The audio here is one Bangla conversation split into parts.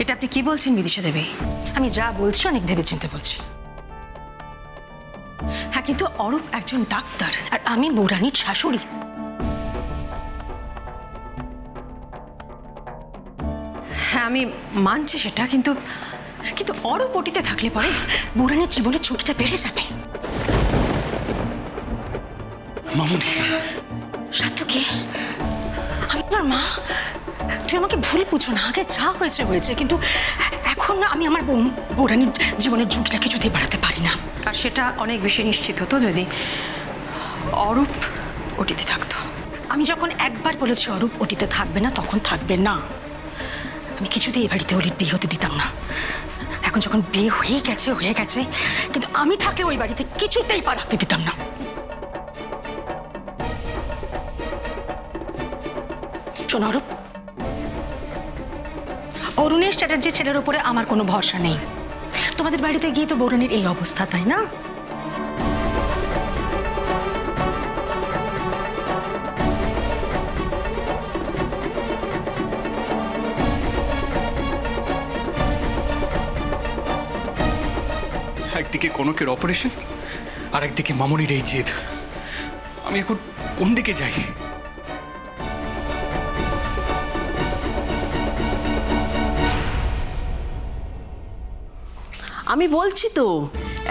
এটা আপনি কি বলছেন বিদিশা দেবী? আমি যা বলছি অনেক ভেবেচিন্তে বলছি। হ্যাঁ, কিন্তু অরূপ একজন ডাক্তার আর আমি বৌরানীর শাশুড়ি। হ্যাঁ, আমি মানছি সেটা, কিন্তু কিন্তু অরূপ ওটিতে থাকলে পরে বৌরানীর জীবনের ঝুঁকিটা বেড়ে যাবে। মামুনি। সার্থকী, আমি তোমার মা, তুই আমাকে ভুল বুঝো না। আগে যা হয়েছে হয়েছে, কিন্তু এখন আমি আমার বৌরানীর জীবনের ঝুঁকিটা কিছুতেই বাড়াতে পারি না। আর সেটা অনেক বেশি নিশ্চিত হতো যদি অরূপ ওটিতে থাকতো। আমি যখন একবার বলেছি অরূপ ওটিতে থাকবে না, তখন থাকবে না। আমি কিছুতেই এই বাড়িতে অলির বিয়ে হতে দিতাম না। এখন যখন বিয়ে হয়ে গেছে, কিন্তু আমি থাকলে ওই বাড়িতে কিছুতেই পা রাখতে দিতাম না। শোনো অরূপ, অরুণেশ চ্যাটার্জির ছেলের উপরে আমার কোনো ভরসা নেই। তোমাদের বাড়িতে গিয়ে তো বৌরানীর এই অবস্থা, তাই না? একদিকে কনকের অপারেশন আর একদিকে মামুনির এই জেদ। আমি এখন কোন দিকে যাই? আমি বলছি তো,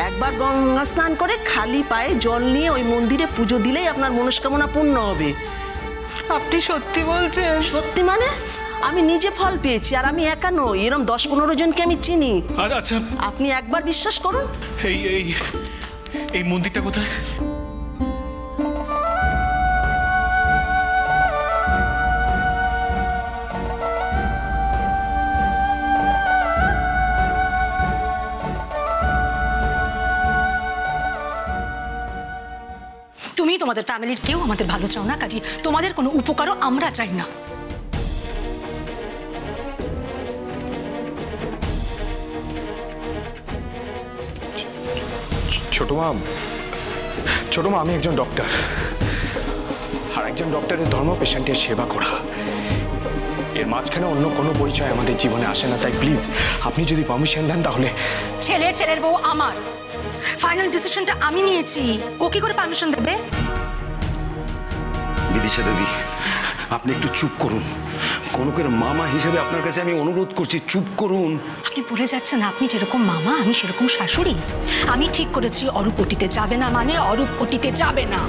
একবার গঙ্গা স্নান করে খালি পায়ে জল নিয়ে ওই মন্দিরে পুজো দিলেই আপনার মনস্কামনা পূর্ণ হবে। আপনি সত্যি বলছেন? সত্যি মানে? আমি নিজে ফল পেয়েছি, আর আমি একা নই, এরকম 10-15 জনকে আমি চিনি। আচ্ছা, আপনি একবার বিশ্বাস করুন। এই এই এই মন্দিরটা কোথায়? তুমি তোমাদের ফ্যামিলির কেউ আমাদের ভালো চাও না, কাজী তোমাদের কোনো উপকারও আমরা চাই না। ছোট মা, আমি একজন ডক্টর, আর একজন ডক্টরের ধর্ম পেশেন্টের সেবা করা। এর মাঝখানে অন্য কোনো পরিচয় আমাদের জীবনে আসে না। তাই প্লিজ আপনি যদি পারমিশন দেন তাহলে। ছেলের বউ আমার, ফাইনাল ডিসিশনটা আমি নিয়েছি। ও কি করে পারমিশন দেবে? বিদিশা দেবী, আপনি একটু চুপ করুন। কনকের মামা হিসেবে আপনার কাছে আমি অনুরোধ করছি, চুপ করুন। আপনি ভুলে যাচ্ছেন, আপনি যেরকম মামা আমি সেরকম শাশুড়ি। আমি ঠিক করেছি অরূপ ওটিতে যাবে না, মানে অরূপ ওটিতে যাবে না।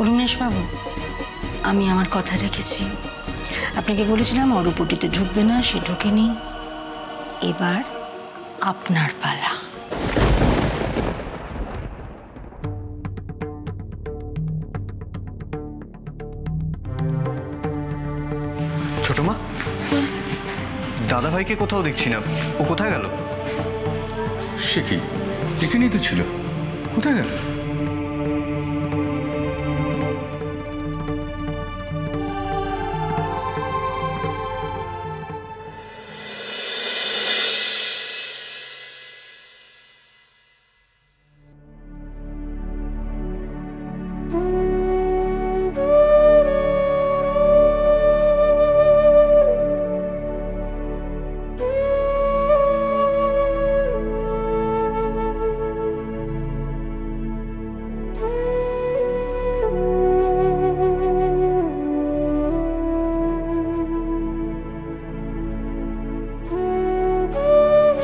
অরুণেশ বাবু, আমি আমার কথা রেখেছি। আপনাকে বলেছিলাম অরূপ ওটিতে ঢুকবে না, সে ঢোকেনি। এবার আপনার পালা। ছোট মা, দাদা ভাইকে কোথাও দেখছি না, ও কোথায় গেল? সে কি, এখানেই তো ছিল, কোথায় গেল?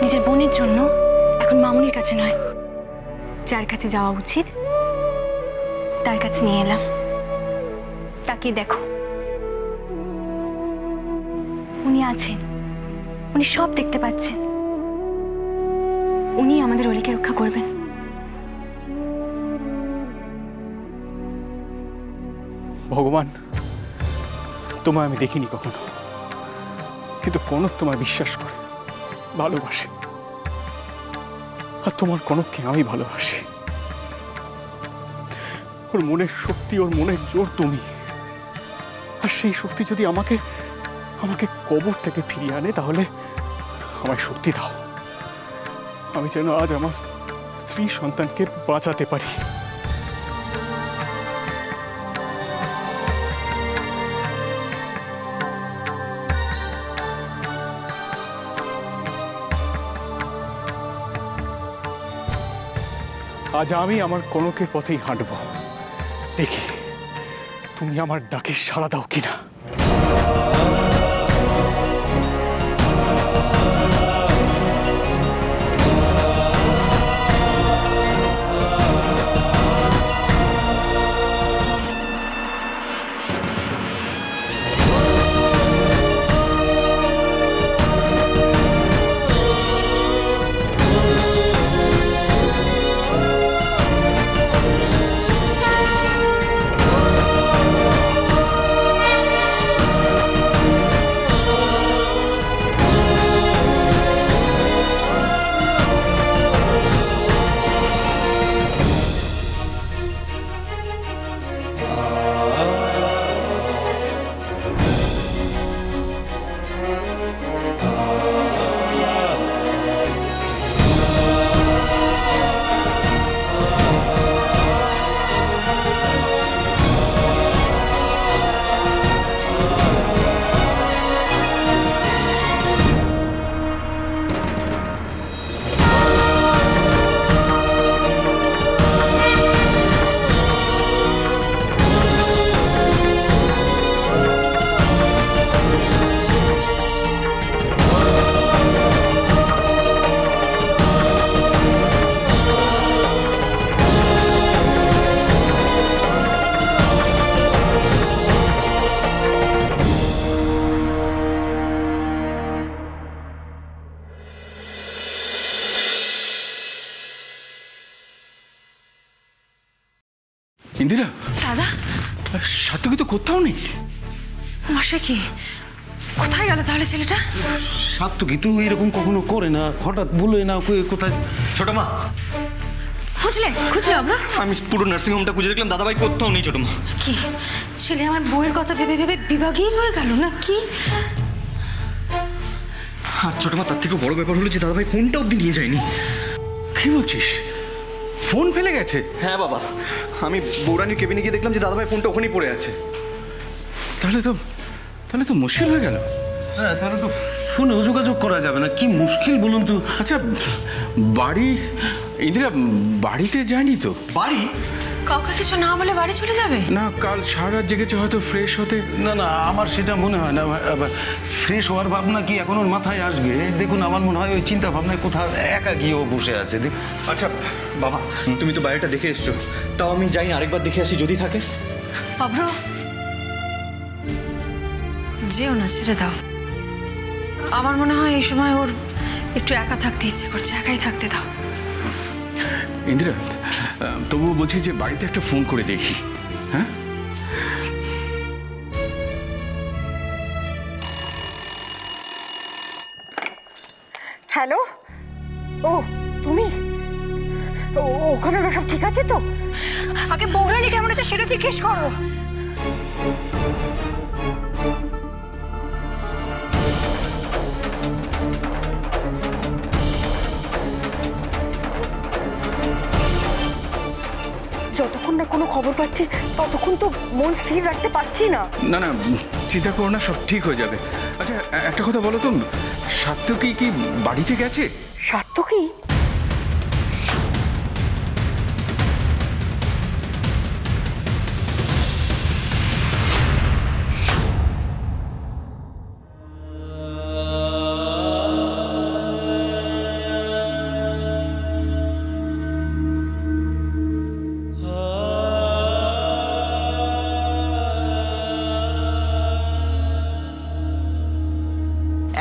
নিজের বোনের জন্য এখন মামুনির কাছে নয়, যার কাছে যাওয়া উচিত তার কাছে নিয়ে এলাম। তাকে দেখো, উনি আছেন, উনি সব দেখতে পাচ্ছেন। উনি আমাদের অলিকে রক্ষা করবেন। ভগবান, তোমায় আমি দেখিনি কখনো, কিন্তু কনক তোমায় বিশ্বাস করে, ভালোবাসে। আর তোমার কনককে আমি ভালোবাসি। ওর মনের শক্তি, ওর মনের জোর তুমি। আর সেই শক্তি যদি আমাকে কবর থেকে ফিরিয়ে আনে, তাহলে আমায় শক্তি দাও, আমি যেন আজ আমার স্ত্রী সন্তানকে বাঁচাতে পারি। আজ আমি আমার কনকের পথেই হাঁটব, দেখি তুমি আমার ডাকে সাড়া দাও কিনা। ইন্দিরা, দাদা, সাত্তকী তো কোথাও নেই। মাসে কি কোথায় গেল তাহলে ছেলেটা? সাত্তকী তো এরকম কখনো করে না, হঠাৎ বলে না কোথায়। ছোট মা, খুঁজলে আমরা? আমি পুরো নার্সিং হোমটা খুঁজে দেখলাম, দাদাভাই কোথাও নেই। ছোট মা, কি ছেলে আমার বউয়ের কথা ভেবে ভেবে বিভাগীয় হয়ে গেল না কি? আর ছোট মা, তার থেকে বড় ব্যাপার হলো যে দাদাভাই ফোনটা অব্দি নিয়ে যায়নি। কি বলছিস? ফোন ফেলে গেছে? হ্যাঁ বাবা, আমি বৌরানির কেবিনে গিয়ে দেখলাম যে দাদাভাই ফোনটা ওখানেই পড়ে আছে। তাহলে তো মুশকিল হয়ে গেল। হ্যাঁ, তাহলে তো ফোনেও যোগাযোগ করা যাবে না। কি মুশকিল বলুন তো। আচ্ছা, বাড়ি, ইন্দিরা বাড়িতে যায়নি তো? বাড়ি? কাউকে কিছু না বলে বাড়ি চলে যাবে? না, কাল সারা রাত জেগেছে, হয়তো ফ্রেশ হতে। না, আমার সেটা মনে হয় না। ফ্রেশ হওয়ার ভাবনা কি এখন ওর মাথায় আসবে? দেখুন, আমার মনে হয় ওই চিন্তা ভাবনায় কোথাও একা গিয়েও বসে আছে। আচ্ছা বাবা, তুমি তো বাড়িটা দেখে এসছো, তাও আমি যাই না, আরেকবার দেখে আসি যদি থাকে। অভ্র, যেও না, ছেড়ে দাও। আমার মনে হয় এই সময় ওর একটু একা থাকতে ইচ্ছে করছে, একাই থাকতে দাও। ইন্দিরা, তবুও বলছি যে বাড়িতে একটা ফোন করে দেখি। হ্যাঁ, হ্যালো, ও তুমি ওখানে সব ঠিক আছে তো? আগে বৌরানি কেমন আছে সেটা জিজ্ঞেস করো। যতক্ষণ না কোনো খবর পাচ্ছি ততক্ষণ তো মন স্থির রাখতে পারছি না। না, চিন্তা করো না, সব ঠিক হয়ে যাবে। আচ্ছা, একটা কথা বলো তো, সাত্তকী কি বাড়িতে গেছে? সাত্তকী?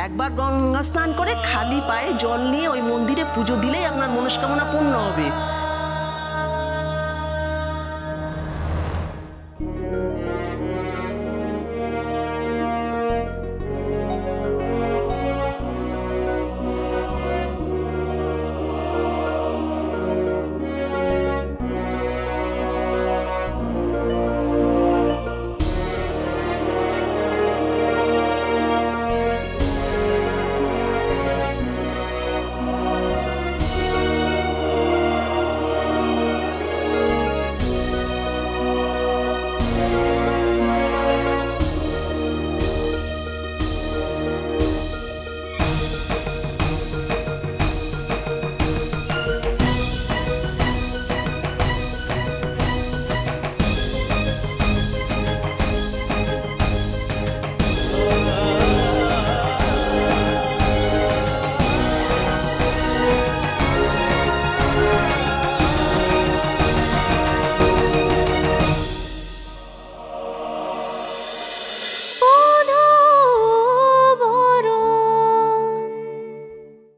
একবার গঙ্গা স্নান করে খালি পায়ে জল নিয়ে ওই মন্দিরে পুজো দিলেই আপনার মনস্কামনা পূর্ণ হবে।